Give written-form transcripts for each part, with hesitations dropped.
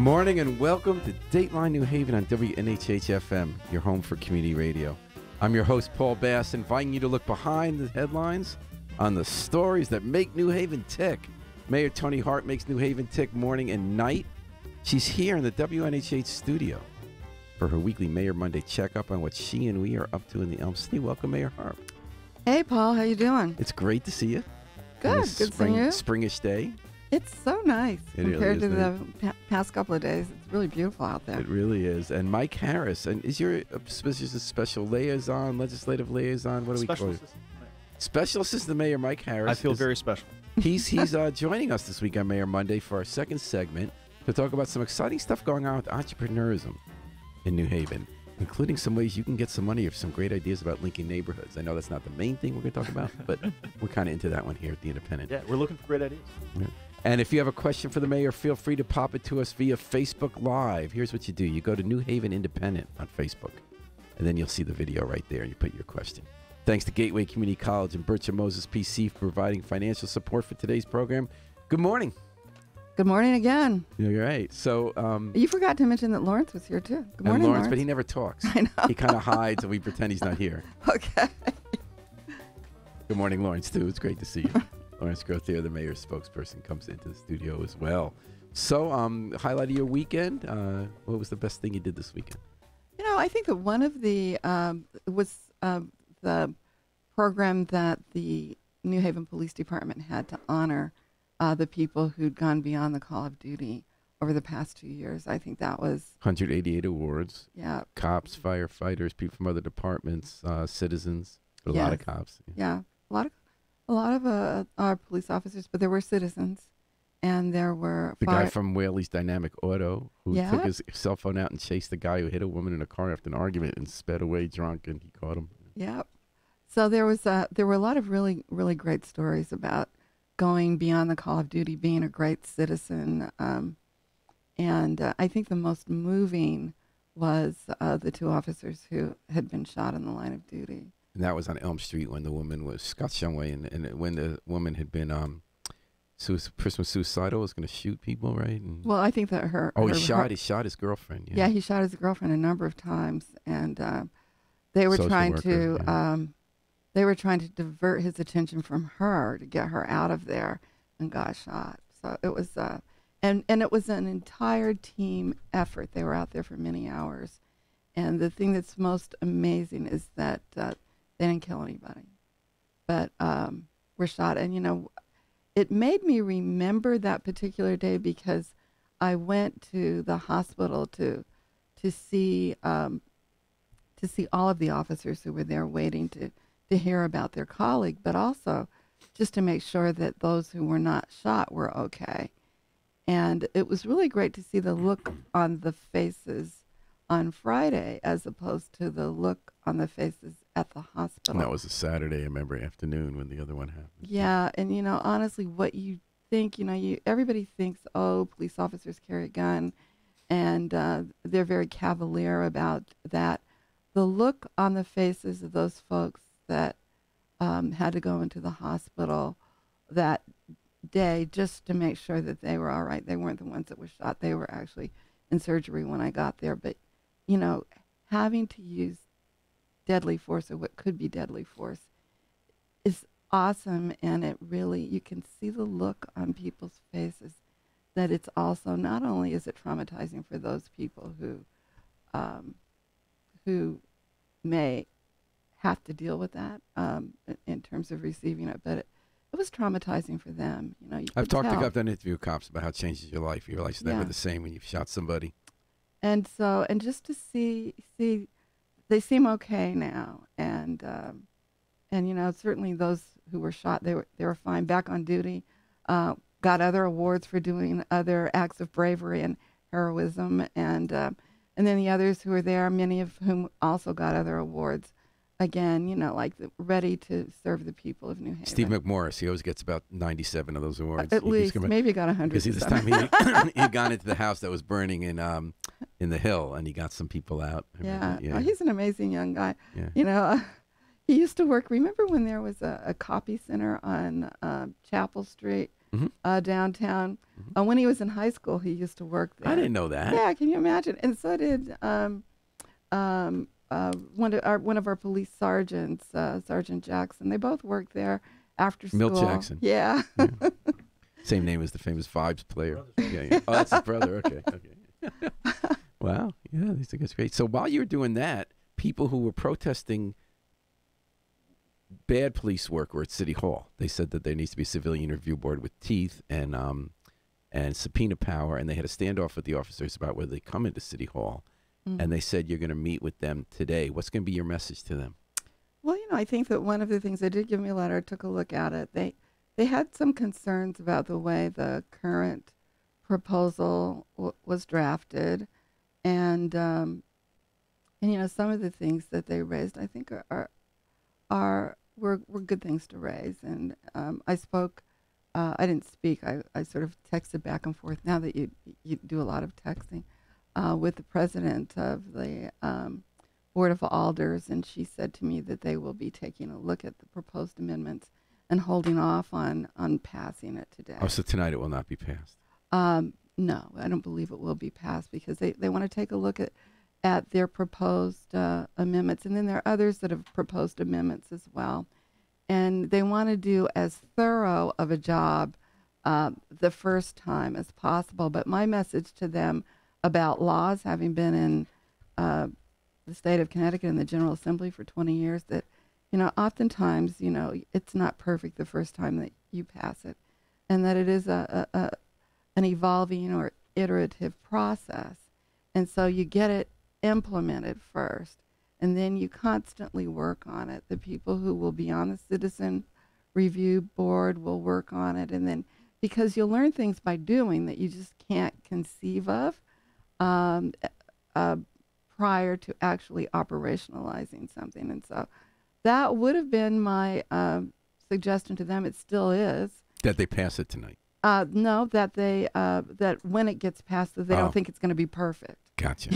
morning and welcome to Dateline New Haven on WNHH-FM, your home for community radio. I'm your host, Paul Bass, inviting you to look behind the headlines on the stories that make New Haven tick. Mayor Toni Hart makes New Haven tick morning and night. She's here in the WNHH studio for her weekly Mayor Monday checkup on what she and we are up to in the Elm City. Welcome, Mayor Hart. Hey, Paul. How you doing? It's great to see you. Good. Good seeing you. Springish day. It's so nice compared to the past couple of days. It's really beautiful out there. It really is. And Mike Harris, and is your position a special liaison, legislative liaison? What do we call it? Special Assistant Mayor Mike Harris. I feel very special. He's joining us this week on Mayor Monday for our second segment to talk about some exciting stuff going on with entrepreneurism in New Haven, including some ways you can get some money or some great ideas about linking neighborhoods. I know that's not the main thing we're going to talk about, but we're kind of into that one here at The Independent. Yeah, we're looking for great ideas. Yeah. And if you have a question for the mayor, feel free to pop it to us via Facebook Live. Here's what you do. You go to New Haven Independent on Facebook, and then you'll see the video right there, and you put your question. Thanks to Gateway Community College and Birch and Moses PC for providing financial support for today's program. Good morning. Good morning again. You're right. So you forgot to mention that Lawrence was here, too. Good morning, Lawrence. But he never talks. I know. He kind of hides, and we pretend he's not here. Okay. Good morning, Lawrence, too. It's great to see you. Lawrence Grothier, the mayor's spokesperson, comes into the studio as well. So, highlight of your weekend. What was the best thing you did this weekend? You know, I think that one of the was the program that the New Haven Police Department had to honor the people who'd gone beyond the call of duty over the past 2 years. I think that was 188 awards. Yeah. Cops, firefighters, people from other departments, citizens. A lot of cops. Yeah, a lot of our police officers, but there were citizens, and there were the guy from Whaley's Dynamic Auto who Yeah. took his cell phone out and chased the guy who hit a woman in a car after an argument and sped away drunk, and he caught him. Yeah. So there were a lot of really, really great stories about going beyond the call of duty, being a great citizen, and I think the most moving was the two officers who had been shot in the line of duty. And that was on Elm Street when the woman was Scott Shumway, and when the woman had been suicidal, was going to shoot people, right? And Well, I think that he shot his girlfriend. Yeah, he shot his girlfriend a number of times, and they were trying to divert his attention from her to get her out of there, and got shot. So it was and it was an entire team effort. They were out there for many hours, and the thing that's most amazing is that they didn't kill anybody, but were shot. And you know, it made me remember that particular day because I went to the hospital to see all of the officers who were there waiting to hear about their colleague, but also just to make sure that those who were not shot were okay. And it was really great to see the look on the faces on Friday as opposed to the look on the faces at the hospital. And that was a Saturday, I remember, afternoon when the other one happened. Yeah, and you know, honestly, what you think, you know, everybody thinks, oh, police officers carry a gun, and they're very cavalier about that. The look on the faces of those folks that had to go into the hospital that day just to make sure that they were all right. They weren't the ones that were shot. They were actually in surgery when I got there. But, you know, having to use deadly force or what could be deadly force is awesome. And it really, you can see the look on people's faces that it's also, not only is it traumatizing for those people who may have to deal with that in terms of receiving it, but it was traumatizing for them. You know, I've done interview with cops about how it changes your life. You realize it's never Yeah. the same when you've shot somebody. And so, and just to see they seem okay now, and you know, certainly those who were shot, they were fine, back on duty, got other awards for doing other acts of bravery and heroism, and then the others who were there, many of whom also got other awards. Again, you know, like ready to serve the people of New Haven. Steve McMorris, he always gets about 97 of those awards. At least, maybe got 100. Because this time he got into the house that was burning in the Hill, and he got some people out. Yeah. Oh, he's an amazing young guy. Yeah. You know, he used to work. Remember when there was a copy center on Chapel Street? downtown. When he was in high school, he used to work there. I didn't know that. Yeah, can you imagine? And so did one of our police sergeants, Sergeant Jackson. They both worked there after school. Milt Jackson. Yeah. Same name as the famous Vibes player. Yeah. Oh, that's his brother. Okay. Wow. Yeah, these things are great. So while you were doing that, people who were protesting bad police work were at City Hall. They said that there needs to be a civilian review board with teeth and subpoena power, and they had a standoff with the officers about whether they come into City Hall. And they said you're going to meet with them today. What's going to be your message to them? Well, I think that one of the things, they did give me a letter, I took a look at it. They had some concerns about the way the current proposal was drafted. And some of the things that they raised, I think were good things to raise. And I spoke, I didn't speak, I sort of texted back and forth, now that you do a lot of texting, with the president of the Board of Alders, and she said to me that they will be taking a look at the proposed amendments and holding off on passing it today. Oh, so tonight it will not be passed? No, I don't believe it will be passed, because they want to take a look at their proposed amendments. And then there are others that have proposed amendments as well. And they want to do as thorough of a job the first time as possible. But my message to them about laws, having been in the state of Connecticut in the General Assembly for 20 years, that, oftentimes, it's not perfect the first time that you pass it, and that it is an evolving or iterative process. And so you get it implemented first, and then you constantly work on it. The people who will be on the Citizen Review Board will work on it, and then, because you'll learn things by doing that you just can't conceive of prior to actually operationalizing something. And so that would have been my suggestion to them. It still is. That they pass it tonight? No, that when it gets passed, that they don't think it's going to be perfect. Gotcha.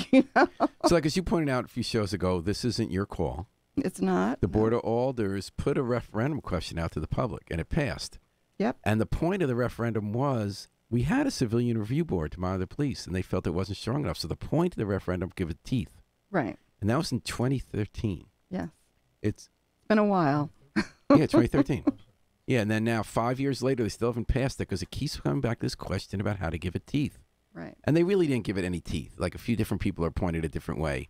So like as you pointed out a few shows ago, this isn't your call. It's not. The Board of Alders put a referendum question out to the public, and it passed. Yep. And the point of the referendum was, we had a civilian review board to monitor the police, and they felt it wasn't strong enough. So the point of the referendum, give it teeth. Right. And that was in 2013. Yes. It's been a while. Yeah, 2013. Yeah, and then now 5 years later, they still haven't passed it because it keeps coming back to this question about how to give it teeth. Right. And they really didn't give it any teeth. Like a few different people are pointed a different way.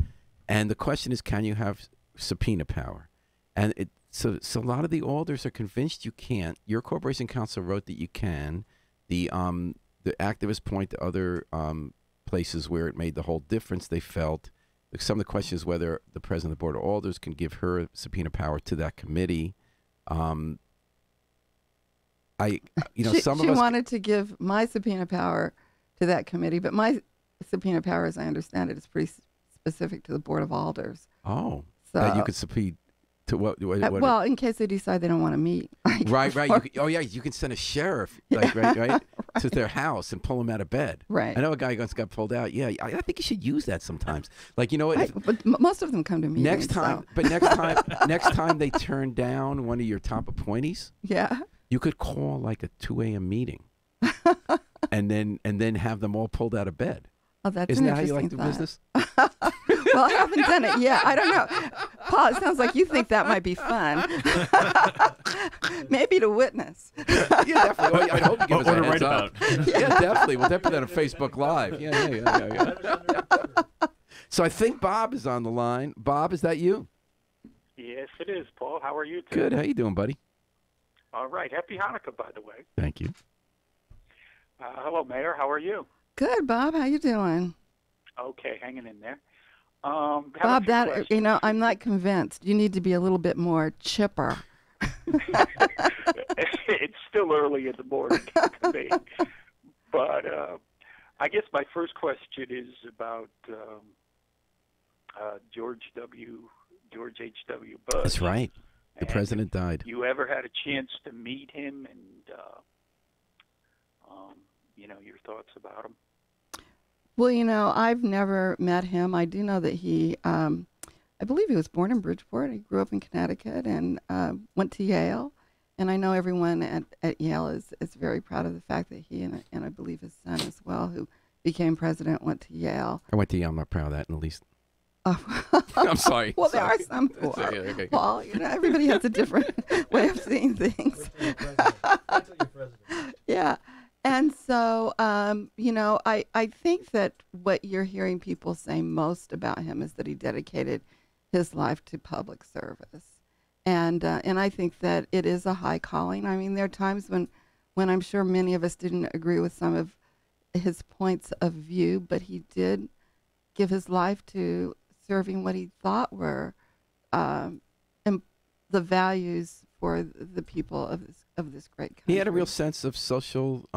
And the question is, can you have subpoena power? And so a lot of the alders are convinced you can't. Your corporation counsel wrote that you can. The activists point to other places where it made the whole difference. They felt some of the questions whether the president of the Board of Alders can give her subpoena power to that committee. Some of us wanted to give my subpoena power to that committee, but my subpoena power, as I understand it, is pretty specific to the Board of Alders. Oh, so that you could subpoena to what well, in case they decide they don't want to meet. Right. You can send a sheriff, right, to their house and pull them out of bed. Right. I know a guy once got pulled out. Yeah, I think you should use that sometimes. Like, but most of them come to me. Next time, next time they turn down one of your top appointees. Yeah. You could call like a 2 a.m. meeting, and then have them all pulled out of bed. Oh, that's Isn't an that how you like interesting to do business? Well, I haven't done it yet. I don't know. Paul, it sounds like you think that might be fun. Maybe to witness. Yeah, definitely. Well, I hope you give us a heads up. Yeah, definitely. We'll definitely put that on Facebook Live. Yeah. So I think Bob is on the line. Bob, is that you? Yes, it is, Paul. How are you today? Good. How you doing, buddy? All right. Happy Hanukkah, by the way. Thank you. Hello, Mayor. How are you? Good, Bob. How you doing? Okay, hanging in there. Bob, I'm not convinced. You need to be a little bit more chipper. It's still early in the morning to me. But I guess my first question is about George H.W. Bush. That's right. The president died. You ever had a chance to meet him and, your thoughts about him? Well, I've never met him. I do know that he, I believe he was born in Bridgeport. He grew up in Connecticut and went to Yale And I know everyone at Yale is very proud of the fact that he and I believe his son as well, who became president, went to Yale. I went to Yale. I'm not proud of that in the least. Oh. I'm sorry. Well, Sorry. there are some who are. Okay. Well, everybody has a different way of seeing things. Wait till you're president. Yeah. And so, I think that what you're hearing people say most about him is that he dedicated his life to public service. And I think that it is a high calling. I mean, there are times when I'm sure many of us didn't agree with some of his points of view, but he did give his life to serving what he thought were the values for the people of this great country. He had a real sense of social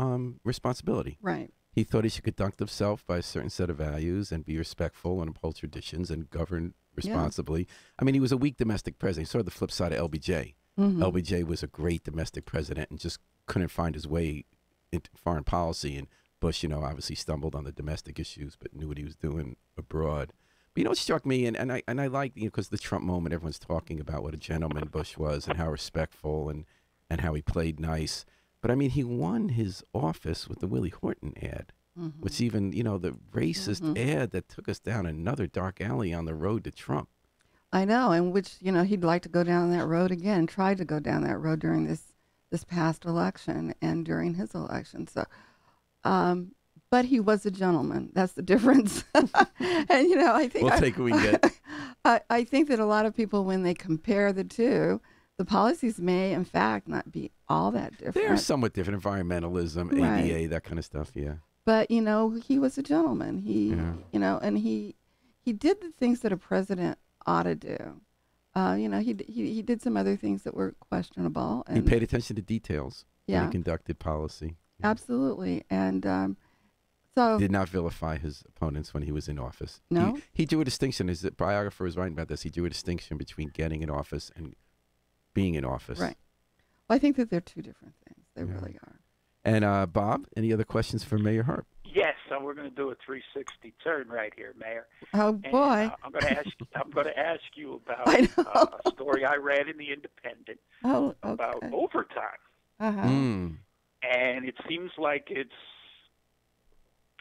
responsibility. Right. He thought he should conduct himself by a certain set of values and be respectful and uphold traditions and govern responsibly. I mean, he was a weak domestic president. He saw the flip side of LBJ. Mm-hmm. LBJ was a great domestic president and just couldn't find his way into foreign policy. And Bush, obviously stumbled on the domestic issues, but knew what he was doing abroad. But what struck me, and I like, because the Trump moment, everyone's talking about what a gentleman Bush was and how respectful and how he played nice. But I mean, he won his office with the Willie Horton ad, Mm-hmm. which even, the racist ad that took us down another dark alley on the road to Trump. I know, and which, he'd like to go down that road again, tried to go down that road during this past election and during his election. So, but he was a gentleman. That's the difference. And, I think We'll take what we get. I think that a lot of people, when they compare the two, the policies may, in fact, not be all that different. They're somewhat different. Environmentalism, Right. ADA, that kind of stuff, yeah. But, he was a gentleman. He, Yeah. and he did the things that a president ought to do. He did some other things that were questionable. And He paid attention to details when Yeah. he conducted policy. Absolutely. And so Did not vilify his opponents when he was in office. No? He drew a distinction. His biographer was writing about this. He drew a distinction between getting in office and being in office. Right. Well, I think that they're two different things. They Yeah. really are. And Bob, any other questions for Mayor Harp? Yes, so we're going to do a 360 turn right here, Mayor. Oh, And, boy. I'm going to ask you about I know. a story I read in the Independent Oh, about okay. overtime, Uh-huh. Mm. and it seems like it's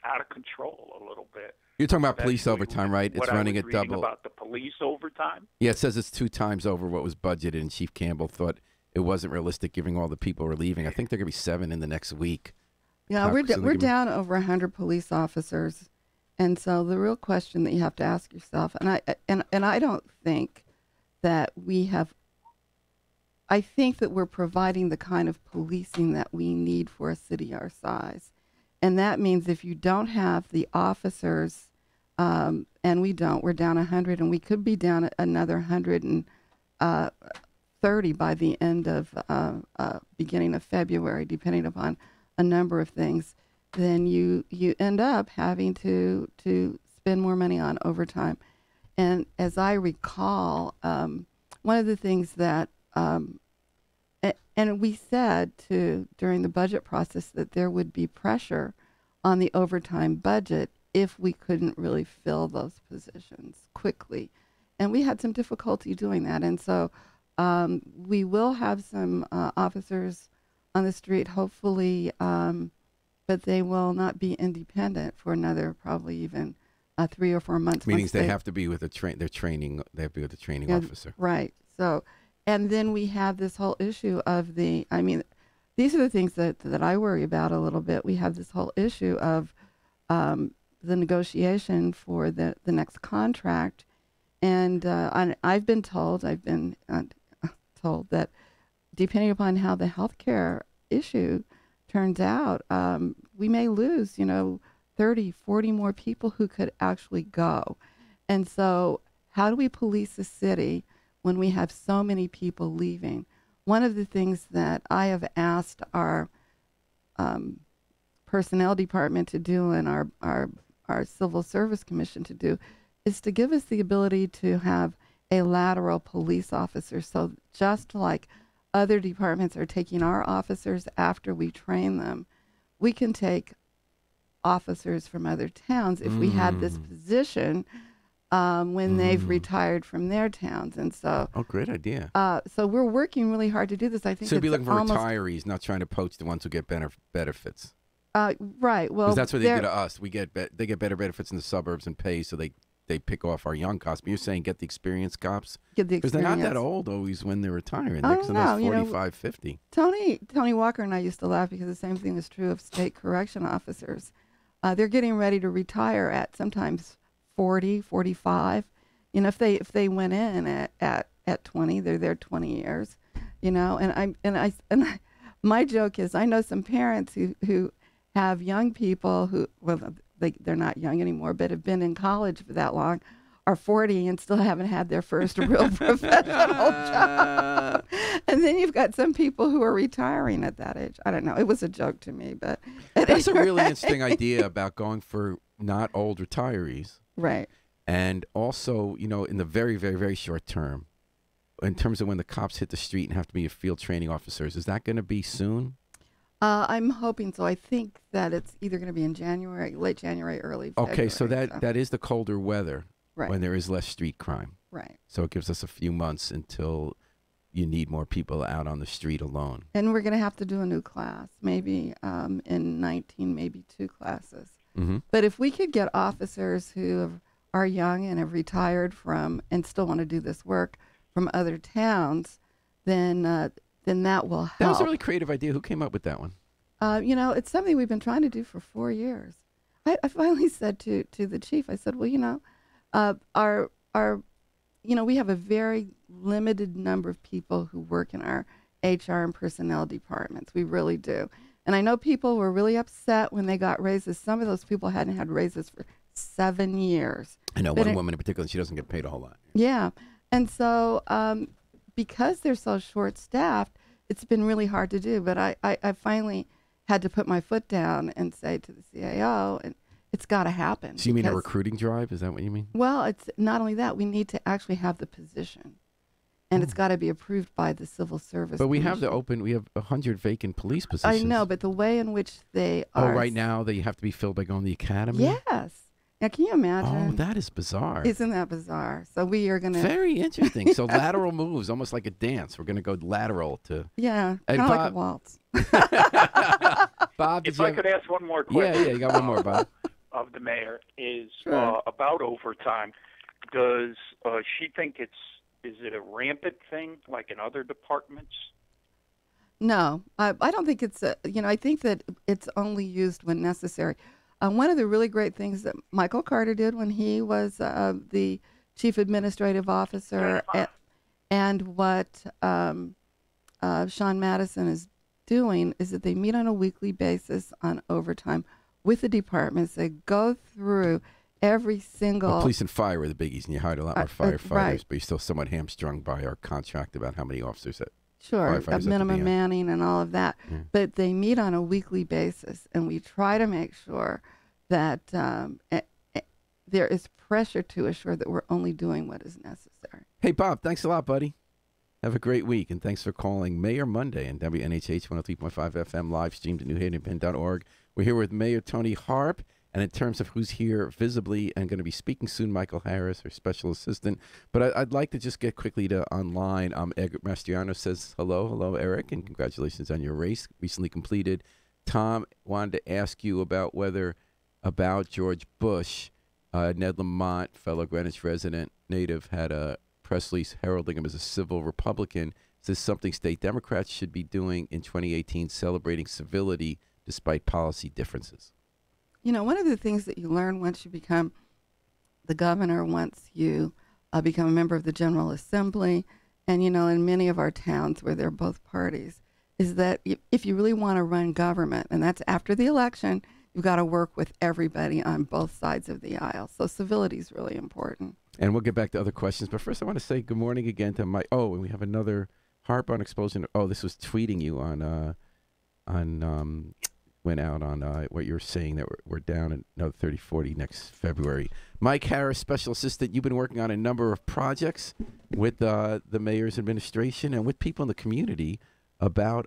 out of control a little bit. You're talking about That's police what- overtime, right? It's what running I at was reading double. about the police overtime. Yeah, it says it's 2 times over what was budgeted, and Chief Campbell thought it wasn't realistic given all the people were leaving. I think they're going to be 7 in the next week. Yeah, How we're soon we're do we- down over 100 police officers, and so the real question that you have to ask yourself, and I don't think that we have. I think that we're providing the kind of policing that we need for a city our size, and that means if you don't have the officers, and we don't, we're down 100, and we could be down another 130 by the end of beginning of February, depending upon a number of things, then you end up having to spend more money on overtime. And as I recall, one of the things that and we said during the budget process that there would be pressure on the overtime budget if we couldn't really fill those positions quickly, and we had some difficulty doing that. And so we will have some officers on the street, hopefully, but they will not be independent for another probably even 3 or 4 months. Meaning once they have to be with their training. They have to be with a training officer. Right. So, and then we have this whole issue of these are the things that I worry about a little bit. We have this whole issue of the negotiation for the next contract. And I've been told that depending upon how the healthcare issue turns out, we may lose, 30, 40 more people who could actually go. And so how do we police a city when we have so many people leaving? One of the things that I have asked our personnel department to do and our civil service commission to do is to give us the ability to have a lateral police officer. So just like other departments are taking our officers after we train them, we can take officers from other towns if we had this position when they've retired from their towns, and so. Oh, great idea. So we're working really hard to do this. I think So you'd be it's looking for almost, retirees, not trying to poach the ones who get better benefits. right. Well, Because that's what they do they're- to us. They get better benefits in the suburbs and pay, so they pick off our young cops. But you're saying get the experienced cops? get the Because they're not that experience. old always when they're retiring. Oh, They're sometimes no, you know, 45, 50. Tony Walker and I used to laugh because the same thing is true of state correction officers. They're getting ready to retire at sometimes 40, 45. You know, if they went in at 20, they're there 20 years. You know, my joke is I know some parents who have young people who, well, they're not young anymore, but have been in college for that long, are 40 and still haven't had their first real professional job. And then you've got some people who are retiring at that age. I don't know. It was a joke to me, but That's a really interesting idea about going for not old retirees. right. And also, you know, in the very, very, very short term, in terms of when the cops hit the street and have to be field training officers, is that going to be soon? I'm hoping so. I think that it's either going to be in January, late January, early February. Okay, so that is the colder weather right, when there is less street crime. right. So it gives us a few months until you need more people out on the street alone. And we're going to have to do a new class, maybe in 19, maybe 2 classes. Mm-hmm. But if we could get officers who are young and have retired from and still want to do this work from other towns, then that will help. That was a really creative idea. Who came up with that one? You know, it's something we've been trying to do for 4 years. I finally said to the chief, I said, well, you know, we have a very limited number of people who work in our HR and personnel departments. We really do. And I know people were really upset when they got raises. Some of those people hadn't had raises for 7 years. I know But one woman in particular, she doesn't get paid a whole lot. Yeah. And so because they're so short-staffed, it's been really hard to do. But I finally had to put my foot down and say to the CAO, and it's got to happen. So you mean a because- recruiting drive? Is that what you mean? Well, it's not only that. We need to actually have the position. And it's got to be approved by the Civil Service But we have Commission. we have 100 vacant police positions. I know, but the way in which they Oh, are. right now they have to be filled by going to the academy? Yes. Now, can you imagine? Oh, that is bizarre. Isn't that bizarre? So we are going to. Very interesting. So lateral moves, almost like a dance. We're going to go lateral to. Yeah, Hey, kind of like Bob- a waltz. Bob, did If you I have- could ask one more Yeah, question. yeah, you got one more, Bob. Of the mayor is Sure. about overtime. Does she think is it a rampant thing like in other departments? No, I don't think it's, I think that it's only used when necessary. One of the really great things that Michael Carter did when he was the chief administrative officer and what Sean Madison is doing is that they meet on a weekly basis on overtime with the departments. They go through every single. Well, police and fire are the biggies, and you hired a lot more firefighters, right. but you're still somewhat hamstrung by our contract about how many officers that. Sure, firefighters have of to be minimum in. manning and all of that. Yeah. But they meet on a weekly basis, and we try to make sure that there is pressure to assure that we're only doing what is necessary. Hey, Bob, thanks a lot, buddy. Have a great week, and thanks for calling Mayor Monday and WNHH 103.5 FM, live streamed at newhavenpen.org. We're here with Mayor Tony Harp, and in terms of who's here visibly and going to be speaking soon, Michael Harris, her special assistant. But I'd like to just get quickly to online. Eric Mastriano says hello. Hello, Eric, and congratulations on your race recently completed. Tom wanted to ask you about George Bush. Ned Lamont, fellow Greenwich resident, native, had a press release heralding him as a civil Republican. Is this something state Democrats should be doing in 2018, celebrating civility despite policy differences? You know, one of the things that you learn once you become the governor, once you become a member of the General Assembly, and, in many of our towns where there are both parties, is that if you really want to run government, and that's after the election, you've got to work with everybody on both sides of the aisle. So civility is really important. And we'll get back to other questions. But first, I want to say good morning again to Mike. Oh, and we have another Harp on Explosion. Oh, this was tweeting you went out on what you were saying that we're down at another 30-40 next February. Mike Harris, special assistant. You've been working on a number of projects with the mayor's administration and with people in the community about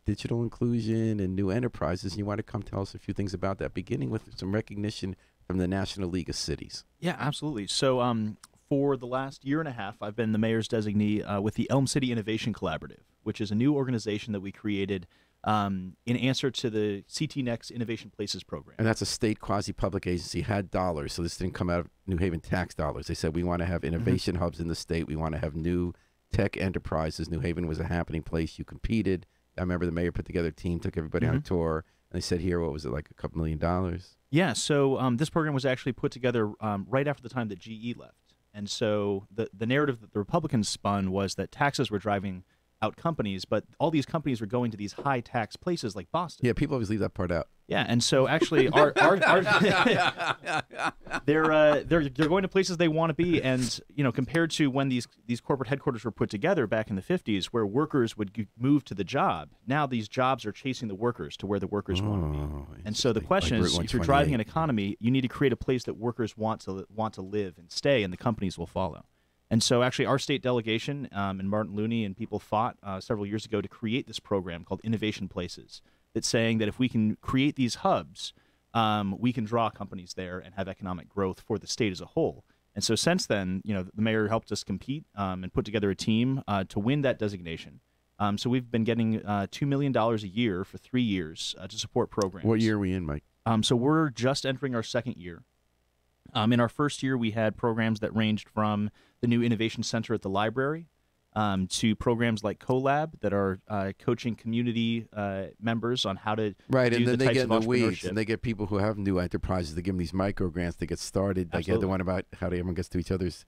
digital inclusion and new enterprises. And you want to come tell us a few things about that, beginning with some recognition from the National League of Cities. Yeah, absolutely. So for the last year and a half, I've been the mayor's designee with the Elm City Innovation Collaborative, which is a new organization that we created in answer to the CT Next Innovation Places program. And that's a state quasi-public agency, had dollars, so this didn't come out of New Haven tax dollars. They said, we want to have innovation hubs in the state. We want to have new tech enterprises. New Haven was a happening place. You competed. I remember the mayor put together a team, took everybody on a tour, and they said, here, what was it, like a couple $1 million? Yeah, so this program was actually put together right after the time that GE left. And so the narrative that the Republicans spun was that taxes were driving out companies, but all these companies were going to these high tax places like Boston. Yeah, people always leave that part out. Yeah, and so actually, our they're going to places they want to be, and compared to when these corporate headquarters were put together back in the 50s, where workers would move to the job, now these jobs are chasing the workers to where the workers want to be. And so the question is, if you're driving an economy, you need to create a place that workers want to live and stay, and the companies will follow. And so actually our state delegation and Martin Looney and people fought several years ago to create this program called Innovation Places. That's saying that if we can create these hubs, we can draw companies there and have economic growth for the state as a whole. And so since then, the mayor helped us compete and put together a team to win that designation. So we've been getting $2 million a year for 3 years to support programs. What year are we in, Mike? So we're just entering our second year. In our first year, we had programs that ranged from the new Innovation Center at the library to programs like CoLab that are coaching community members on how to right, do and then the they get types in of the weeds, entrepreneurship. and they get people who have new enterprises. They give them these micro grants to get started. Like the one about how everyone gets to each other's,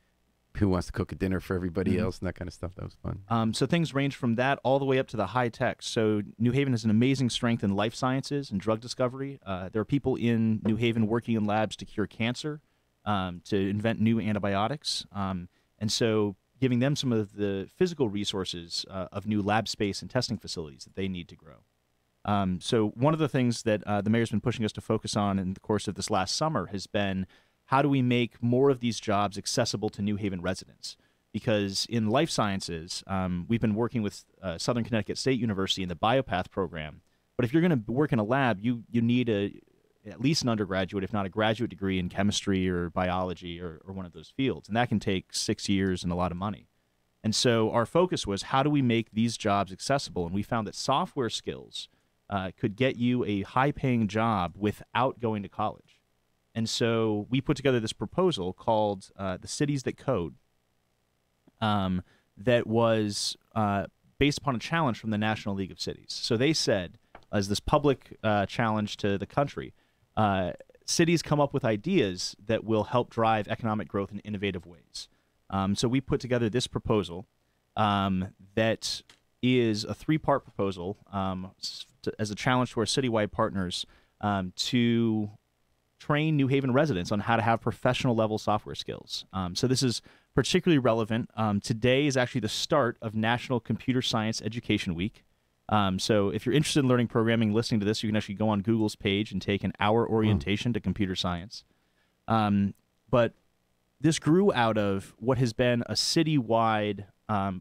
who wants to cook a dinner for everybody else, and that kind of stuff. That was fun. So things range from that all the way up to the high tech. So New Haven has an amazing strength in life sciences and drug discovery. There are people in New Haven working in labs to cure cancer, to invent new antibiotics, and so giving them some of the physical resources of new lab space and testing facilities that they need to grow. So one of the things that the mayor's been pushing us to focus on in the course of this last summer has been, how do we make more of these jobs accessible to New Haven residents? Because in life sciences, we've been working with Southern Connecticut State University in the Biopath program. But if you're going to work in a lab, you need at least an undergraduate, if not a graduate degree in chemistry or biology or one of those fields. And that can take 6 years and a lot of money. And so our focus was, how do we make these jobs accessible? And we found that software skills could get you a high-paying job without going to college. And so we put together this proposal called the Cities That Code that was based upon a challenge from the National League of Cities. So they said, as this public challenge to the country, cities come up with ideas that will help drive economic growth in innovative ways. So we put together this proposal that is a 3-part proposal as a challenge to our citywide partners to train New Haven residents on how to have professional level software skills. So this is particularly relevant. Today is actually the start of National Computer Science Education Week. So if you're interested in learning programming, listening to this, you can actually go on Google's page and take an hour orientation to computer science. But this grew out of what has been a citywide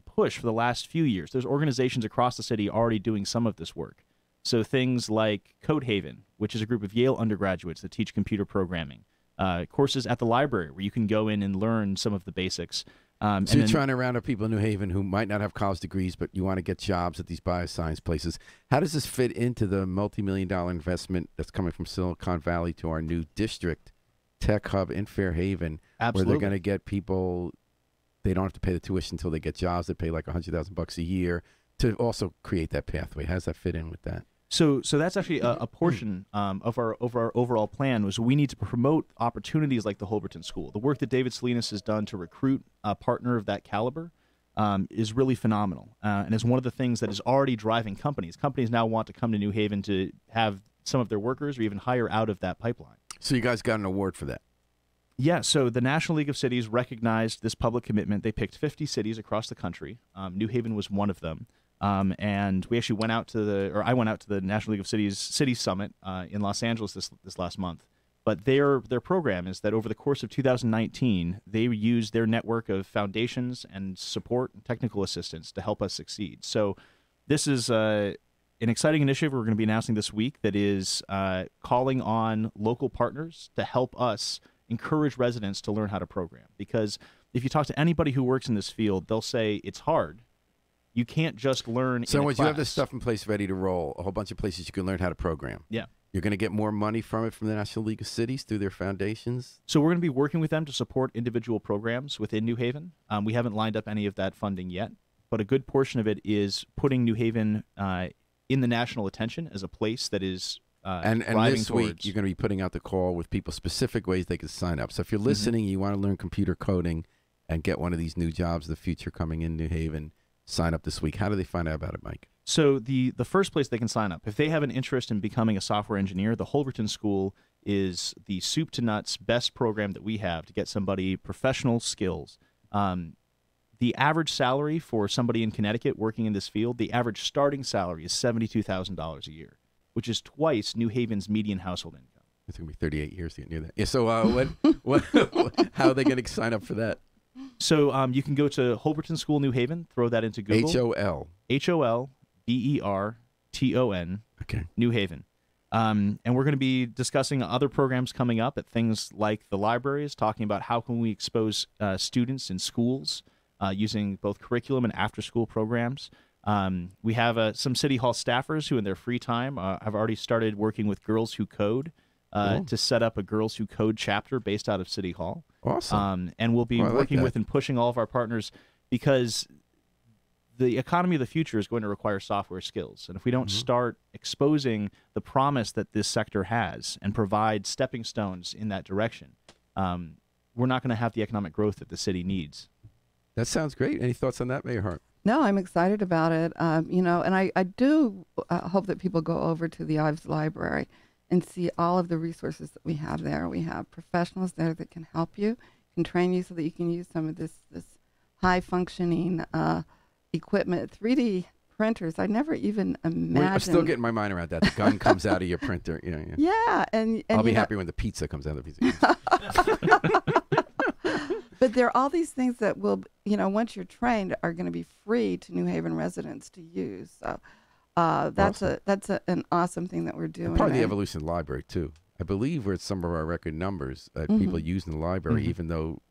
push for the last few years. There's organizations across the city already doing some of this work. So things like Codehaven, which is a group of Yale undergraduates that teach computer programming. Courses at the library where you can go in and learn some of the basics. So you're trying to round up people in New Haven who might not have college degrees, but you want to get jobs at these bioscience places. How does this fit into the multi-million-dollar investment that's coming from Silicon Valley to our new district tech hub in Fairhaven, Absolutely. where they're going to get people, they don't have to pay the tuition until they get jobs. They pay like $100,000 a year to also create that pathway. How does that fit in with that? So that's actually a portion of our overall plan. Was we need to promote opportunities like the Holberton School. The work that David Salinas has done to recruit a partner of that caliber is really phenomenal, and is one of the things that is already driving companies. Companies now want to come to New Haven to have some of their workers or even hire out of that pipeline. So you guys got an award for that? Yeah, so the National League of Cities recognized this public commitment. They picked 50 cities across the country. New Haven was one of them. And we actually went out to I went out to the National League of Cities City Summit in Los Angeles this last month. But their program is that over the course of 2019, they used their network of foundations and support and technical assistance to help us succeed. So this is an exciting initiative we're going to be announcing this week that is calling on local partners to help us encourage residents to learn how to program. Because if you talk to anybody who works in this field, they'll say it's hard. You can't just learn. So in a once you have class. this stuff in place ready to roll, a whole bunch of places you can learn how to program. Yeah. You're going to get more money from it from the National League of Cities through their foundations. So we're going to be working with them to support individual programs within New Haven. We haven't lined up any of that funding yet, but a good portion of it is putting New Haven in the national attention as a place that is And driving this week, towards. you're going to be putting out the call with people specific ways they can sign up. So if you're listening, you want to learn computer coding and get one of these new jobs of the future coming in New Haven, sign up this week. How do they find out about it, Mike? So the first place they can sign up, if they have an interest in becoming a software engineer, the Holberton School is the soup to nuts best program that we have to get somebody professional skills. The average salary for somebody in Connecticut working in this field, the average starting salary is $72,000 a year, which is twice New Haven's median household income. It's going to be 38 years to get near that. Yeah. So how are they going to sign up for that? So you can go to Holberton School New Haven, throw that into Google. HOL. HOLBERTON, Okay. New Haven. And we're going to be discussing other programs coming up at things like the libraries, talking about how can we expose students in schools using both curriculum and after-school programs. We have some City Hall staffers who in their free time have already started working with Girls Who Code Cool. to set up a Girls Who Code chapter based out of City Hall. Awesome. And we'll be Oh, I like working that. with and pushing all of our partners because the economy of the future is going to require software skills. And if we don't start exposing the promise that this sector has and provide stepping stones in that direction, we're not going to have the economic growth that the city needs. That sounds great. Any thoughts on that, Mayor Hart? No, I'm excited about it. And I do hope that people go over to the Ives Library and see all of the resources that we have there. We have professionals there that can help you, can train you so that you can use some of this high-functioning equipment. 3D printers, I never even imagined. I'm still getting my mind around that. The gun comes out of your printer. Yeah. Yeah, and I'll be you know, happy when the pizza comes out of the pizza. But there are all these things that will, once you're trained, are going to be free to New Haven residents to use. So that's an awesome thing that we're doing. Part of the And- evolution of the library, too. I believe we're at some of our record numbers that people use in the library, even though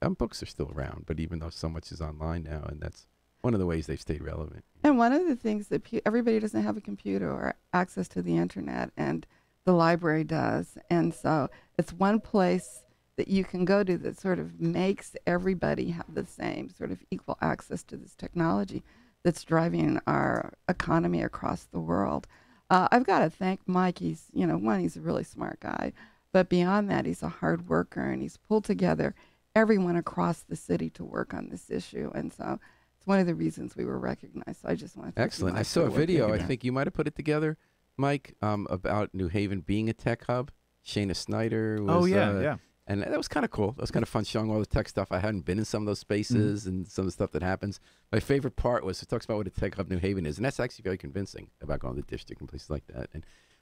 books are still around, but even though so much is online now, and that's one of the ways they've stayed relevant. And one of the things that everybody doesn't have a computer or access to the internet, and the library does. And so it's one place that you can go to that sort of makes everybody have the same sort of equal access to this technology that's driving our economy across the world. I've got to thank Mike. He's, he's a really smart guy, but beyond that, he's a hard worker, and he's pulled together everyone across the city to work on this issue. And so it's one of the reasons we were recognized. So I just want to thank you, Excellent. Mike, I saw for a the work video. that I you do. think you might have put it together, Mike, about New Haven being a tech hub. Shayna Snyder was. yeah. And that was kind of cool. That was kind of fun showing all the tech stuff. I hadn't been in some of those spaces and some of the stuff that happens. My favorite part was it talks about what a tech hub New Haven is, and that's actually very convincing about going to the district and places like that.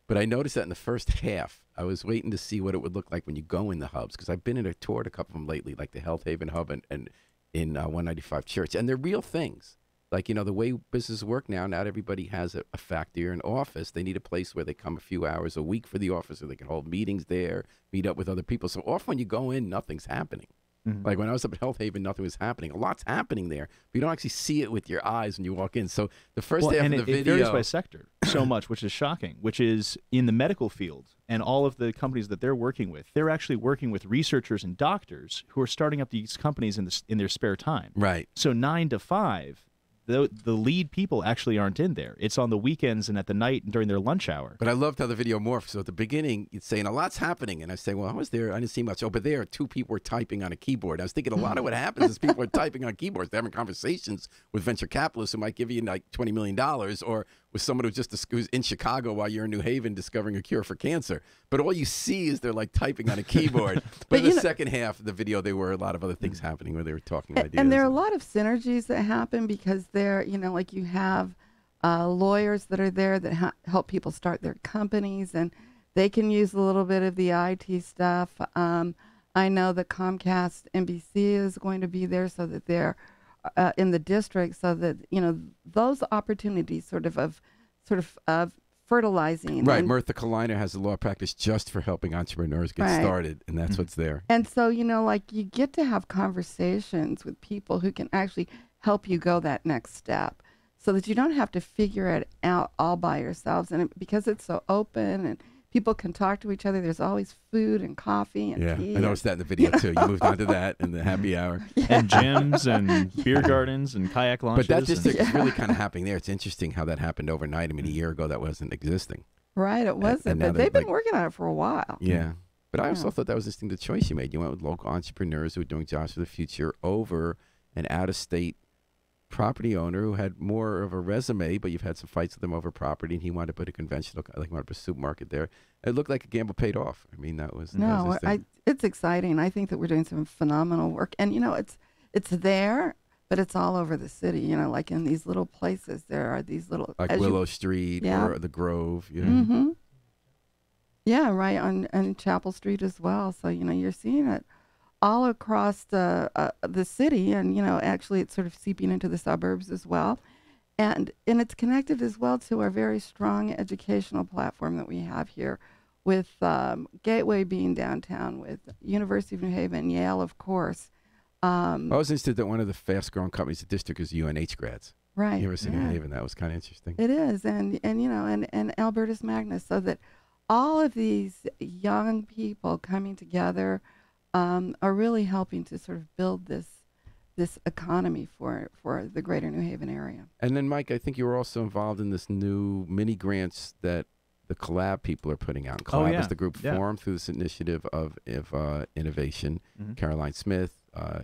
But I noticed that in the first half, I was waiting to see what it would look like when you go in the hubs, because I've been in a toured a couple of them lately, like the Health Haven hub and in 195 Church, and they're real things. Like, the way businesses work now, not everybody has a factory or an office. They need a place where they come a few hours a week for the office, or they can hold meetings there, meet up with other people. So often when you go in, nothing's happening. Like when I was up at Health Haven, nothing was happening. A lot's happening there, but you don't actually see it with your eyes when you walk in. So the first half of the it video, varies by sector so much, which is shocking, which is in the medical field and all of the companies that they're working with, they're actually working with researchers and doctors who are starting up these companies in their spare time. right? So 9 to 5, the lead people actually aren't in there. It's on the weekends and at the night and during their lunch hour. But I loved how the video morphed. So at the beginning, it's saying a lot's happening, and I say, well, I was there, I didn't see much. Oh, but there, 2 people were typing on a keyboard. I was thinking a lot of what happens is people are typing on keyboards. They're having conversations with venture capitalists who might give you like $20 million, or with someone who's in Chicago while you're in New Haven discovering a cure for cancer. But all you see is they're like typing on a keyboard. But in the second half of the video, there were a lot of other things happening where they were talking ideas. And there are a lot of synergies that happen because there, like you have lawyers that are there that help people start their companies, and they can use a little bit of the IT stuff. I know that Comcast NBC is going to be there so that they're in the district, so that, those opportunities sort of sort of fertilizing. Right. And, Mirtha Kaliner has a law practice just for helping entrepreneurs get Right. started, and that's what's there. and so, like you get to have conversations with people who can actually help you go that next step so that you don't have to figure it out all by yourselves. And because it's so open and people can talk to each other, there's always food and coffee and Yeah, tea. I noticed that in the video too. You moved on to that in the happy hour. And gyms and beer gardens and kayak launches. But that district and, is really kind of happening there. It's interesting how that happened overnight. I mean, a year ago that wasn't existing. Right, it wasn't. and now But they, they've been like- working on it for a while. Yeah. But I also Yeah. thought that was interesting, the choice you made. You went with local entrepreneurs who were doing jobs for the future over an out-of-state property owner who had more of a resume, but you've had some fights with him over property, and he wanted to put a conventional, like he wanted to put a supermarket there. It looked like a gamble paid off. I mean, that was No, interesting. it's exciting. I think that we're doing some phenomenal work. And, it's there, but it's all over the city. Like in these little places, there are these little... like as you- Willow Street Yeah. or the Grove. You know? Mm-hmm. Yeah, right on Chapel Street as well. So you're seeing it all across the city, and actually it's sort of seeping into the suburbs as well, and it's connected as well to our very strong educational platform that we have here, with Gateway being downtown, with University of New Haven, Yale, of course. I was interested that one of the fast-growing companies in the district is UNH grads. Right. University yeah. of New Haven. That was kind of interesting. It is, and Albertus Magnus, so that all of these young people coming together are really helping to sort of build this economy for the greater New Haven area. And then, Mike, I think you were also involved in this new mini grants that the Collab people are putting out. Collab yeah. is the group Yeah. formed through this initiative of innovation. Mhm. Caroline Smith,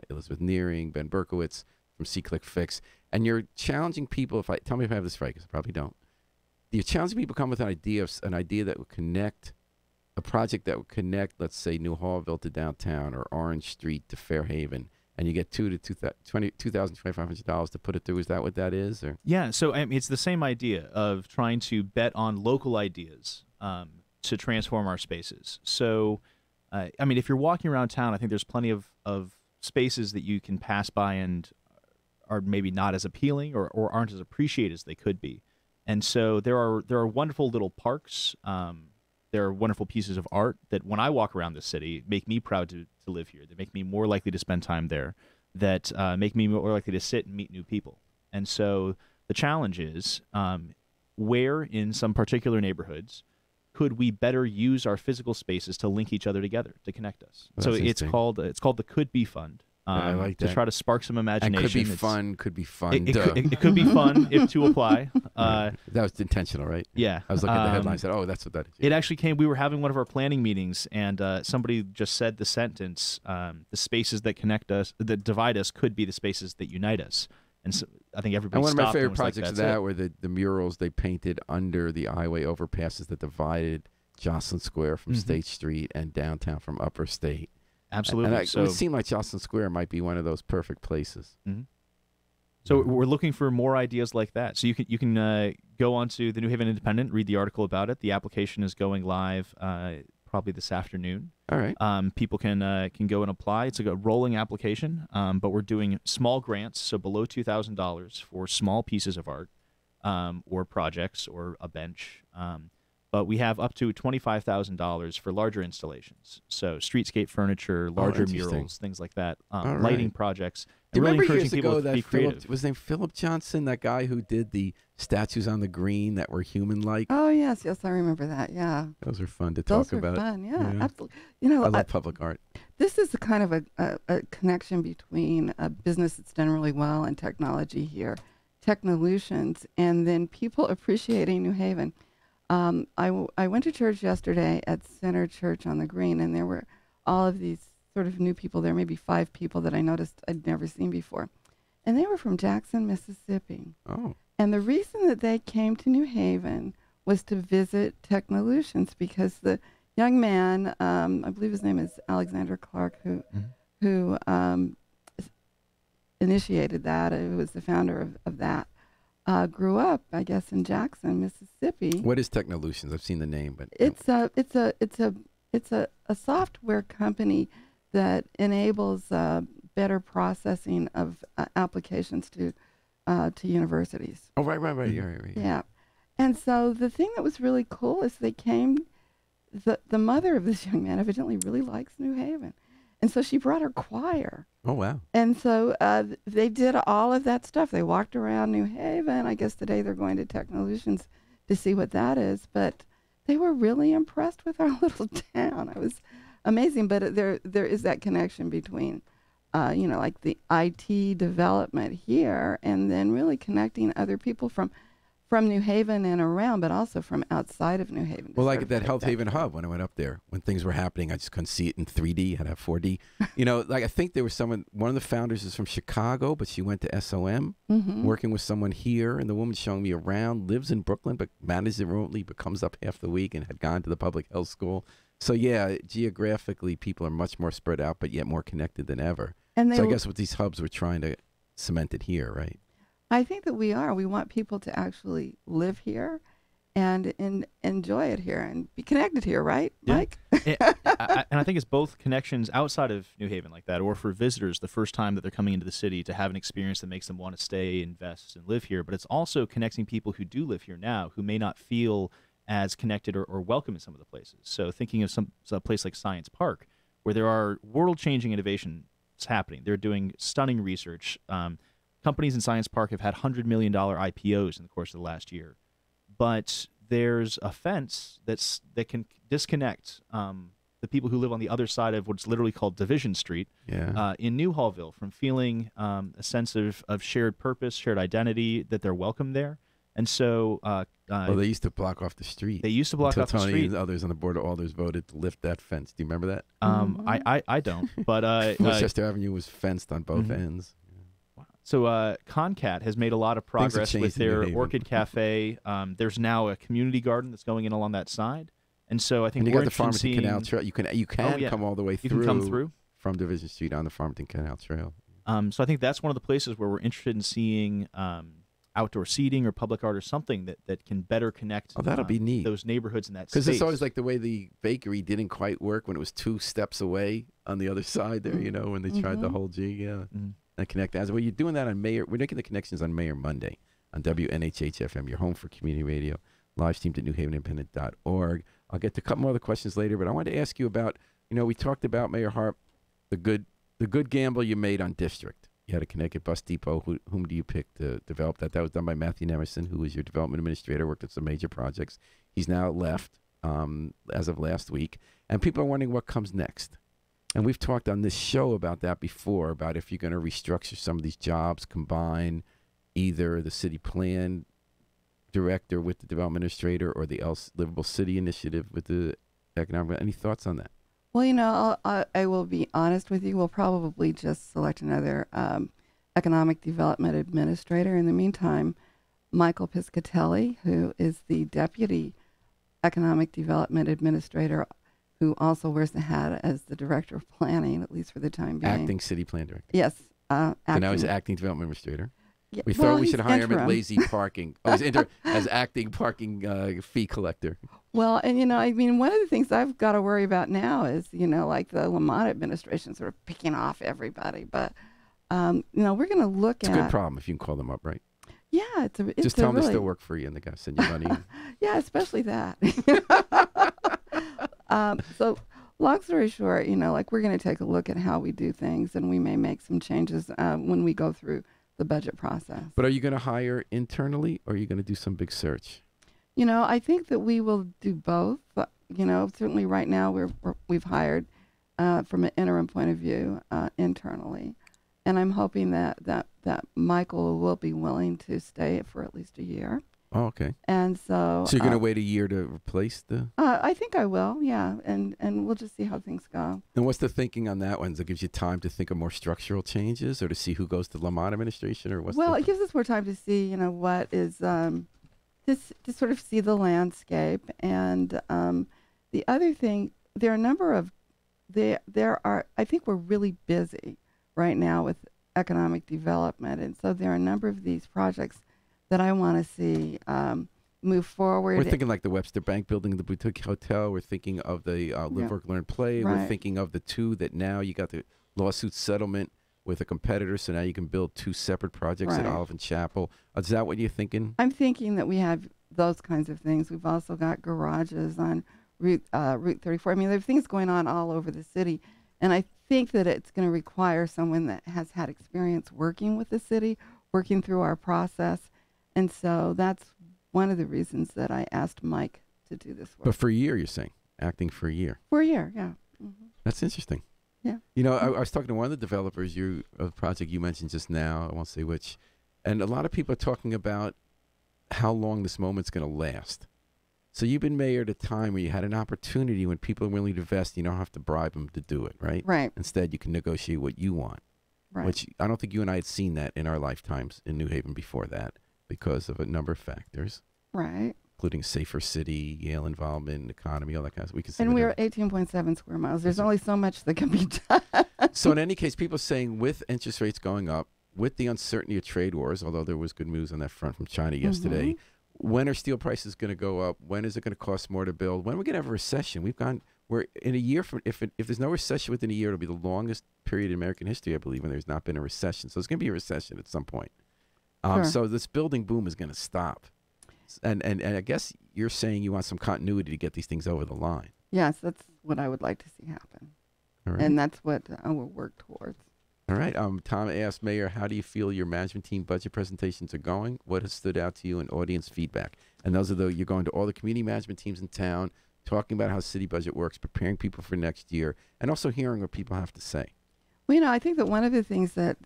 Elizabeth Nearing, Ben Berkowitz from C-Click Fix. And you're challenging people, tell me if I have this right, because I probably don't. You're challenging people to come with an idea that would connect, a project that would connect, let's say, New Hallville to downtown or Orange Street to Fairhaven, and you get $2,500 to put it through. Is that what that is? Or Yeah, so I mean, it's the same idea of trying to bet on local ideas to transform our spaces. So, I mean, if you're walking around town, I think there's plenty of spaces that you can pass by and are maybe not as appealing or aren't as appreciated as they could be. And so there are wonderful little parks. There are wonderful pieces of art that when I walk around the city make me proud to live here. That make me more likely to spend time there. That make me more likely to sit and meet new people. And so the challenge is where in some particular neighborhoods could we better use our physical spaces to link each other together, to connect us? Well, so that's it's interesting. called the Could Be Fund. I like to that. try to spark some and imagination. could be It's- fun. Could be fun. It could be fun if to apply. That was intentional, right? Yeah. I was looking at the headline. I said, "Oh, that's what that is." It actually came. We were having one of our planning meetings, and somebody just said the sentence: "The spaces that connect us, that divide us, could be the spaces that unite us." And so I think everybody. And one of my stopped and favorite was like, projects of "That's that it." were the murals they painted under the highway overpasses that divided Jocelyn Square from Mhm. State Street and downtown from Upper State. Absolutely. And So, it would seem like Jocelyn Square might be one of those perfect places. so we're looking for more ideas like that. So you can go onto the New Haven Independent, read the article about it. The application is going live probably this afternoon. All right. People can go and apply. It's a rolling application, but we're doing small grants, so below $2,000 for small pieces of art or projects or a bench. But we have up to $25,000 for larger installations, so streetscape furniture, larger interesting. murals, things like that, All lighting right. projects. Do you And really remember encouraging years people ago to that be creative. was named Philip Johnson, that guy who did the statues on the green that were human-like? Oh yes, I remember that. Yeah, Those are fun to those talk are about. fun. Yeah, Yeah. absolutely. I love public art. This is a kind of a connection between a business that's done really well and technology here, Technolutions, and then people appreciating New Haven. I went to church yesterday at Center Church on the Green, and there were all of these sort of new people there, maybe 5 people that I noticed I'd never seen before. And they were from Jackson, Mississippi. Oh, And the reason that they came to New Haven was to visit Technolutions, because the young man, I believe his name is Alexander Clark, who initiated that, who was the founder of that, grew up, I guess, in Jackson, Mississippi. what is Technolutions? I've seen the name, but It's a software company that enables better processing of applications to universities. oh, right. Yeah, right. Yeah. And so the thing that was really cool is they came, the mother of this young man evidently really likes New Haven. And so she brought her choir. Oh, wow. And so they did all of that stuff. They walked around New Haven. I guess today they're going to Technolutions to see what that is. But they were really impressed with our little town. It was amazing. But there is that connection between, like the IT development here and then really connecting other people from New Haven and around, but also from outside of New Haven. Well, like at that Health Haven hub when I went up there, when things were happening, I just couldn't see it in 3D. I had to have 4D. Like I think there was one of the founders is from Chicago, but she went to SOM, working with someone here, and the woman showing me around, lives in Brooklyn, but manages it remotely, but comes up half the week and had gone to the public health school. So yeah, geographically, people are much more spread out, but yet more connected than ever. And so I guess with these hubs, we're trying to cement it here, right? I think that we are. We want people to actually live here and enjoy it here and be connected here, right, Mike? And I think it's both connections outside of New Haven like that, or for visitors the first time that they're coming into the city to have an experience that makes them want to stay, invest, and live here. But it's also connecting people who do live here now who may not feel as connected or welcome in some of the places. So thinking of a place like Science Park, where there are world-changing innovations happening. They're doing stunning research. Companies in Science Park have had $100 million IPOs in the course of the last year. But there's a fence that can disconnect the people who live on the other side of what's literally called Division Street in New Hallville from feeling a sense of shared purpose, shared identity, that they're welcome there. And so... well, they used to block off the street. They used to block off the street. Tony and others on the Board of Alders voted to lift that fence. Do you remember that? I don't. But Westchester Avenue was fenced on both ends. So Concat has made a lot of progress with their Orchid Cafe. There's now a community garden that's going in along that side, and so I think you got the Farmington Canal Trail. You can come all the way through. You can come through from Division Street on the Farmington Canal Trail. So I think that's one of the places where we're interested in seeing outdoor seating or public art or something that can better connect. Oh, that'll be neat. Those neighborhoods in that space. Because it's always like the way the bakery didn't quite work when it was 2 steps away on the other side there. When they tried the whole G. And connect as well. You're doing that on Mayor. We're making the connections on Mayor Monday on WNHH-FM, your home for community radio, live streamed at newhavenindependent.org. I'll get to a couple more other questions later, but I wanted to ask you about, we talked about, Mayor Harp, the good gamble you made on District. You had a Connecticut Bus Depot. Whom do you pick to develop that? That was done by Matthew Nemerson, who was your development administrator, worked on some major projects. He's now left as of last week, and people are wondering what comes next. And we've talked on this show about that before, about if you're going to restructure some of these jobs, combine either the city plan director with the development administrator or the Livable City Initiative with the economic. Any thoughts on that? Well, I will be honest with you. We'll probably just select another economic development administrator. In the meantime, Michael Piscatelli, who is the deputy economic development administrator, who also wears the hat as the director of planning, at least for the time being. Acting city plan director. Yes. So now he's acting development administrator. Yeah, we thought we should hire him at Lazy Parking. He's as acting parking fee collector. Well, and one of the things I've got to worry about now is, like the Lamont administration sort of picking off everybody. But, we're going to look at... It's a good problem if you can call them up, right? Yeah, it's just tell them they still work for you and they're going to send you money. Yeah, especially that. So long story short, we're going to take a look at how we do things, and we may make some changes when we go through the budget process. But are you going to hire internally, or are you going to do some big search? I think that we will do both. Certainly right now we've hired from an interim point of view internally, and I'm hoping that Michael will be willing to stay for at least a year. Oh, okay. And so you're going to wait a year to replace the... I think I will, yeah. And we'll just see how things go. And what's the thinking on that one? Does it give you time to think of more structural changes or to see who goes to Lamont administration? Or it gives us more time to see, what is... to sort of see the landscape. And the other thing, there are a number of... I think we're really busy right now with economic development. And so there are a number of these projects that I want to see move forward. We're thinking like the Webster Bank building, the Boutique Hotel. We're thinking of the Live, Work, Learn, Play. Right. We're thinking of the 2 that now you got the lawsuit settlement with a competitor, so now you can build 2 separate projects at Olive and Chapel. Is that what you're thinking? I'm thinking that we have those kinds of things. We've also got garages on Route 34. I mean, there are things going on all over the city, and I think that it's going to require someone that has had experience working with the city, working through our process, and so that's one of the reasons that I asked Mike to do this work. But for a year, you're saying acting for a year. For a year, yeah. Mm-hmm. That's interesting. Yeah. You know, I was talking to one of the developers of the project you mentioned just now. I won't say which, and a lot of people are talking about how long this moment's going to last. So you've been mayor at a time where you had an opportunity when people are willing to invest. You don't have to bribe them to do it, right? Right. Instead, you can negotiate what you want. Right. Which I don't think you and I had seen that in our lifetimes in New Haven before that, because of a number of factors, Right. including safer city, Yale involvement, economy, all that kind of stuff. We can say And we're whatever. 18.7 square miles. There's only so much that can be done. So in any case, people are saying with interest rates going up, with the uncertainty of trade wars, although there was good news on that front from China yesterday, when are steel prices going to go up? When is it going to cost more to build? When are we going to have a recession? We're in a year from, if there's no recession within a year, it'll be the longest period in American history, I believe, when there's not been a recession. So there's going to be a recession at some point. Sure. So this building boom is going to stop. And I guess you're saying you want some continuity to get these things over the line. Yes, that's what I would like to see happen. All right. And that's what I will work towards. All right. Tom asked, Mayor, how do you feel your management team budget presentations are going? What has stood out to you in audience feedback? And those are you're going to all the community management teams in town, talking about how city budget works, preparing people for next year, and also hearing what people have to say. Well, you know, I think that one of the things that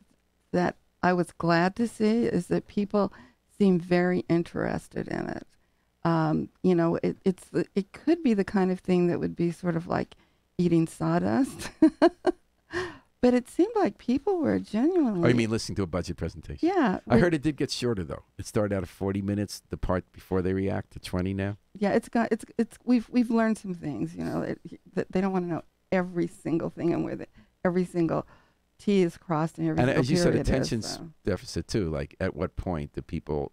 I was glad to see is that people seem very interested in it. You know, it could be the kind of thing that would be sort of like eating sawdust. But it seemed like people were genuinely. Oh, you mean listening to a budget presentation? Yeah. I heard it did get shorter though. It started out at 40 minutes. The part before they react to 20 now. Yeah, we've learned some things. You know, that they don't want to know every single thing and where every single T is crossed and every And single as you said, period attention is, so. deficit too. Like at what point do people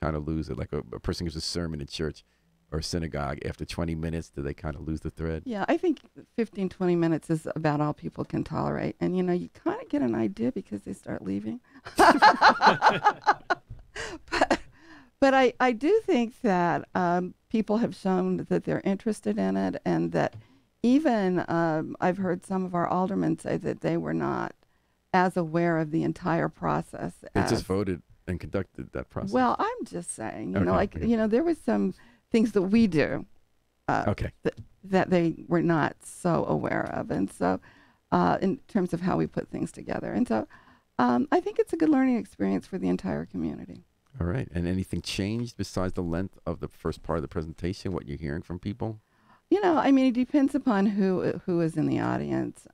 kind of lose it? Like a person gives a sermon in church or synagogue, after 20 minutes, do they kind of lose the thread? Yeah, I think 15, 20 minutes is about all people can tolerate. And, you know, you kind of get an idea because they start leaving. But I do think that people have shown that they're interested in it, and that even I've heard some of our aldermen say that they were not as aware of the entire process. They just voted and conducted that process. Well, I'm just saying, you know, Okay, like, okay. you know, there was some things that we do Okay. that they were not so aware of. And so in terms of how we put things together. And so I think it's a good learning experience for the entire community. All right. And anything changed besides the length of the first part of the presentation, what you're hearing from people? You know, I mean, it depends upon who is in the audience.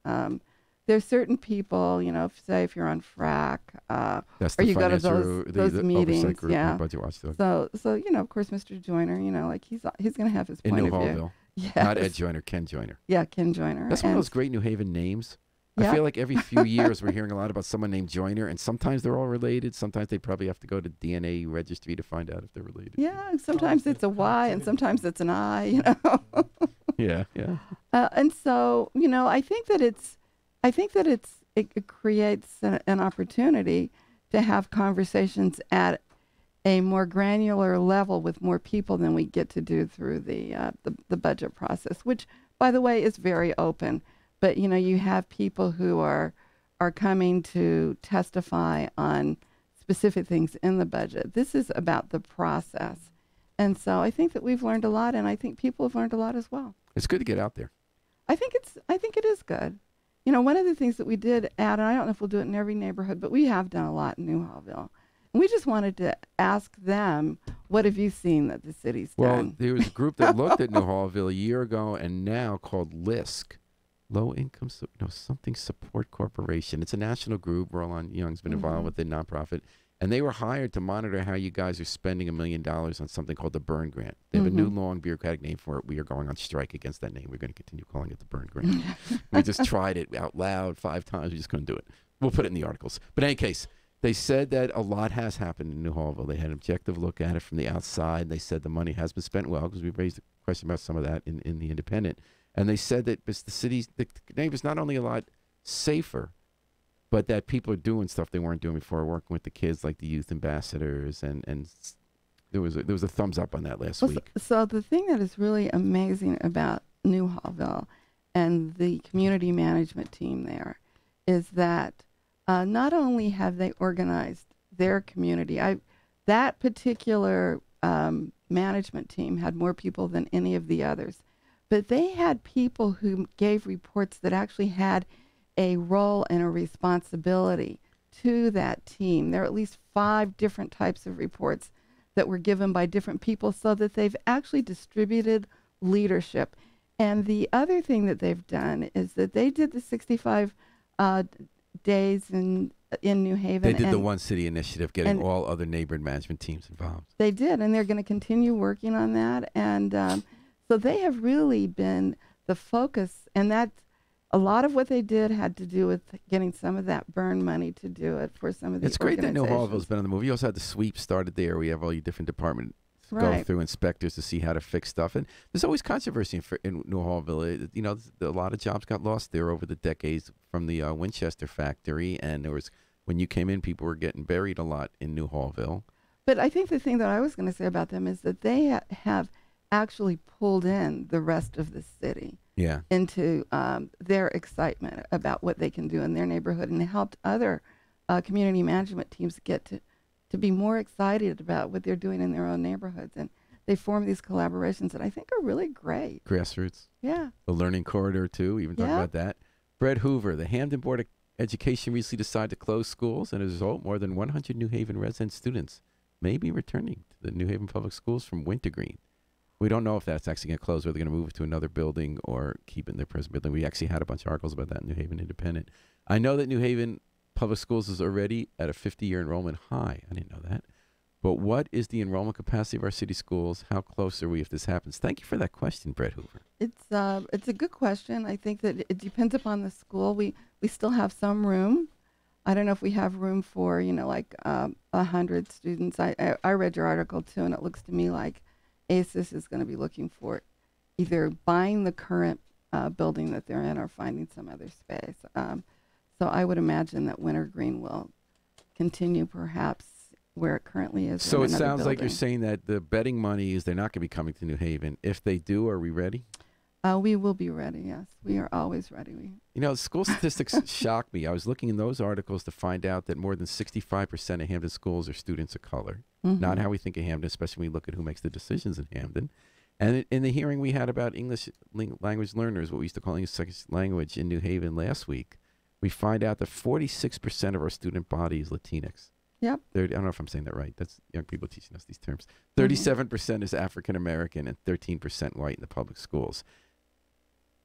There's certain people, you know, if you're on FRAC, That's or the you go to financial, those the meetings, oversight group, yeah. and Budget Watchdog. So you know, of course, Mr. Joyner, you know, like he's going to have his In point New of view. Hallville. Yes. Not Ed Joyner, Ken Joyner. Yeah, Ken Joyner. That's one of And- those great New Haven names. Yeah. I feel like every few years we're hearing a lot about someone named Joyner, and sometimes they're all related. Sometimes they probably have to go to DNA registry to find out if they're related. Yeah, sometimes it's a Y and sometimes it's an I, you know. Yeah, yeah. And so, you know, I think that it creates an opportunity to have conversations at a more granular level with more people than we get to do through the budget process, which, by the way, is very open. But, you know, you have people who are coming to testify on specific things in the budget. This is about the process. And so I think that we've learned a lot, and I think people have learned a lot as well. It's good to get out there. I think it is good. You know, one of the things that we did add, and I don't know if we'll do it in every neighborhood, but we have done a lot in New Hallville. And we just wanted to ask them, what have you seen that the city's Well, done? there was a group that looked at New Hallville a year ago and now called LISC, Low Income Something Support Corporation. It's a national group. Roland Young's been involved with it, nonprofit. And they were hired to monitor how you guys are spending $1 million on something called the Burn Grant. They have a new long bureaucratic name for it. We are going on strike against that name. We're going to continue calling it the Burn Grant. We just tried it out loud 5 times. We just couldn't do it. We'll put it in the articles. But in any case, they said that a lot has happened in New Hallville. They had an objective look at it from the outside. They said the money has been spent well, because we raised a question about some of that in the Independent. And they said that the neighbor's not only a lot safer, but that people are doing stuff they weren't doing before, working with the kids like the youth ambassadors and there was a thumbs up on that last Well, week. so the thing that is really amazing about New Hallville and the community management team there is that not only have they organized their community, that particular management team had more people than any of the others, but they had people who gave reports that actually had a role and a responsibility to that team. There are at least 5 different types of reports that were given by different people so that they've actually distributed leadership. And the other thing that they've done is that they did the 65 days in New Haven. They did the and One City Initiative, getting and- all other neighborhood management teams involved. They did, and they're going to continue working on that. And so they have really been the focus, and that a lot of what they did had to do with getting some of that burn money to do it for some of the It's great that New organizations. Hallville's been on the move. You also had the sweep started there. We have all your different departments go Right. through inspectors to see how to fix stuff. And there's always controversy in New Hallville. You know, a lot of jobs got lost there over the decades from the Winchester factory. And there was, when you came in, people were getting buried a lot in New Hallville. But I think the thing that I was going to say about them is that they have actually pulled in the rest of the city Yeah. into their excitement about what they can do in their neighborhood, and helped other community management teams get to be more excited about what they're doing in their own neighborhoods. And they form these collaborations that I think are really great. Grassroots. Yeah. The Learning Corridor, too. We even talked Yeah. about that. Brett Hoover, the Hampden Board of Education recently decided to close schools, and as a result, more than 100 New Haven resident students may be returning to the New Haven Public Schools from Wintergreen. We don't know if that's actually going to close, or they're going to move to another building or keep it in their present building. We actually had a bunch of articles about that in New Haven Independent. I know that New Haven Public Schools is already at a 50-year enrollment high. I didn't know that. But what is the enrollment capacity of our city schools? How close are we if this happens? Thank you for that question, Brett Hoover. It's a good question. I think that it depends upon the school. We still have some room. I don't know if we have room for, like 100 students. I read your article too, and it looks to me like ACES is going to be looking for either buying the current building that they're in or finding some other space. So I would imagine that Wintergreen will continue perhaps where it currently is. So in it another sounds like you're building. saying that the betting money is they're not going to be coming to New Haven. If they do, are we ready? We will be ready, yes. We are always ready. You know, school statistics shock me. I was looking in those articles to find out that more than 65% of Hampden schools are students of color. Not how we think of Hampden, especially when we look at who makes the decisions in Hampden. And in the hearing we had about English language learners, what we used to call English second language in New Haven last week, we find out that 46% of our student body is Latinx. Yep. I don't know if I'm saying that right. That's young people teaching us these terms. 37% is African American and 13% white in the public schools.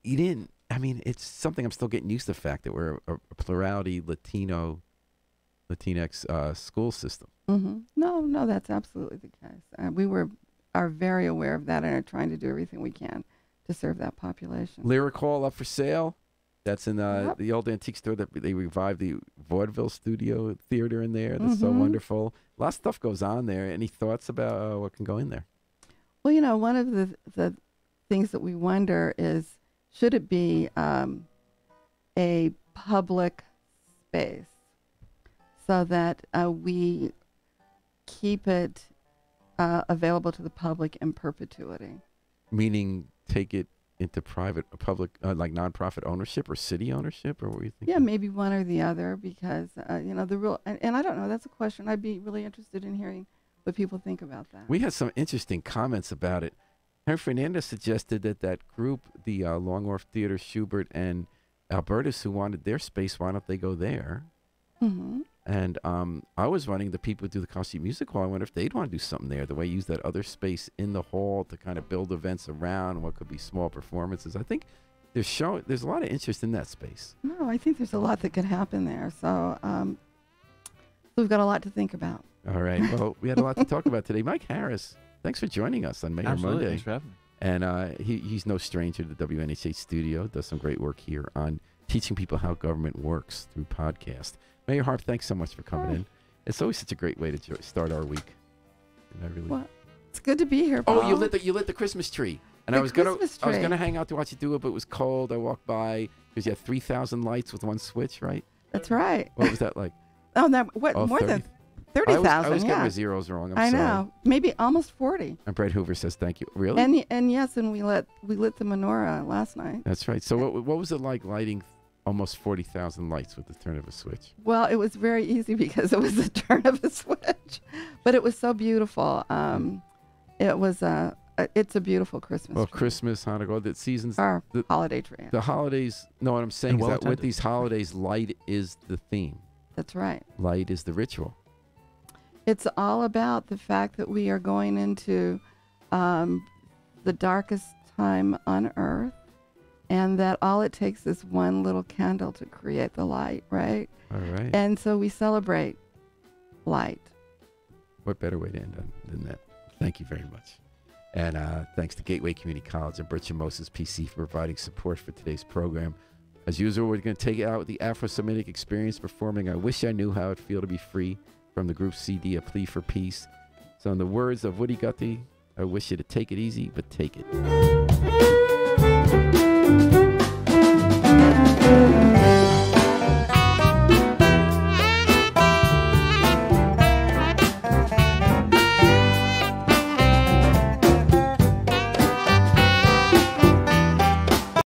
It's something I'm still getting used to, the fact that we're a plurality Latinx school system. No, that's absolutely the case. We are very aware of that and are trying to do everything we can to serve that population. Lyric Hall up for sale. That's in Yep. the old antique store that they revived the vaudeville studio theater in there. That's so wonderful. A lot of stuff goes on there. Any thoughts about what can go in there? Well, one of the things that we wonder is, should it be a public space so that we keep it available to the public in perpetuity? Meaning take it into public, like nonprofit ownership or city ownership, or what were you thinking? Yeah, maybe one or the other, because the real and I don't know. That's a question. I'd be really interested in hearing what people think about that. We had some interesting comments about it. Henry Fernandez suggested that group, the Long Wharf Theater, Schubert, and Albertus, who wanted their space, why don't they go there? Mm-hmm. And I was running the people who do the Costume Music Hall. I wonder if they'd want to do something there, the way use that other space in the hall to kind of build events around what could be small performances. I think there's a lot of interest in that space. No, I think there's a lot that could happen there. So we've got a lot to think about. All right. Well, we had a lot to talk about today. Mike Harris, thanks for joining us on Mayor Absolutely. Monday. Thanks for having me. And he's no stranger to the WNHH studio, does some great work here on teaching people how government works through podcast. Mayor Harp, thanks so much for coming in. It's always such a great way to start our week. And Well, it's good to be here, Paul. Oh, you lit the Christmas tree. And The I was gonna Christmas tree. hang out to watch you do it, but it was cold. I walked by because you had 3,000 lights with one switch, right? That's right. What was that like? Oh, that what Oh, more 30. than 30,000. I always get Yeah. my zeros wrong. I'm I sorry. know. Maybe almost 40. And Brett Hoover says thank you. Really? And yes, and we lit the menorah last night. That's right. So what was it like lighting almost 40,000 lights with the turn of a switch? Well, it was very easy because it was a turn of a switch, but it was so beautiful. It was it's a beautiful Christmas Well, tree. Christmas, Hanukkah, the seasons, Our the- holiday tree. the holidays. No, what I'm saying And is that with well-attended. these holidays, light is the theme. That's right. Light is the ritual. It's all about the fact that we are going into the darkest time on earth, and that all it takes is one little candle to create the light, right? All right. And so we celebrate light. What better way to end than that? Thank you very much. And thanks to Gateway Community College and Bridget Moses PC for providing support for today's program. As usual, we're going to take it out with the Afro-Semitic Experience performing I Wish I Knew How It'd Feel to Be Free from the group CD, A Plea for Peace. So in the words of Woody Guthrie, I wish you to take it easy, but take it.